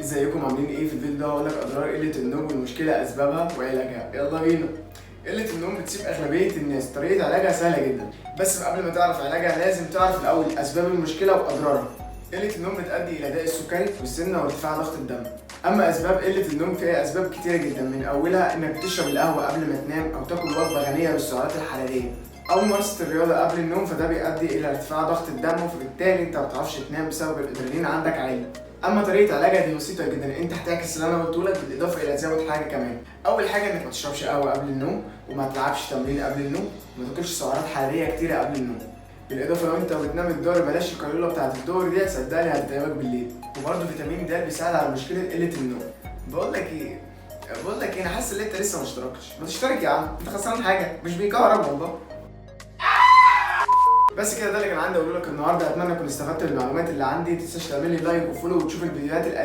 ازيكم عاملين ايه؟ في الفيديو ده هقول لك اضرار قله النوم والمشكله اسبابها وعلاجها. يلا بينا. قله النوم بتسيب اغلبيه الناس. طريقه علاجها سهله جدا، بس قبل ما تعرف علاجها لازم تعرف الاول اسباب المشكله واضرارها. قله النوم بتؤدي الى داء السكري والسمنه وارتفاع ضغط الدم. اما اسباب قله النوم فيها اسباب كتيره جدا، من اولها انك بتشرب القهوه قبل ما تنام او تاكل وجبه غنيه بالسعرات الحراريه او ممارسه الرياضه قبل النوم، فده بيؤدي الى ارتفاع ضغط الدم، فبالتالي انت ما بتعرفش تنام بسبب الادرينالين عندك عالي. اما طريقه علاجها دي بسيطه جدا، انت هتعكس اللي انا قلته لك بالاضافه الى تزود حاجه كمان. اول حاجه انك ما تشربش قهوه قبل النوم، وما تلعبش تمرين قبل النوم، وما تاكلش سعرات حراريه كتيره قبل النوم. بالاضافه لو انت بتنام الدور بلاش القيلوله بتاعه الدور دي، صدقني هتتعبك بالليل. وبرده فيتامين د بيساعد على مشكله قله النوم. بقول لك ايه، انا حاسس ان انت لسه ما اشتركتش. ما تشترك يا عم، انت خسران حاجه؟ مش بيكهرب والله. بس كده، ده اللي كان عندي اقوله لك النهارده. اتمنى تكون استفدت بالمعلومات اللي عندي. متنساش تعمل لي لايك وفولو وتشوف الفيديوهات القديمه.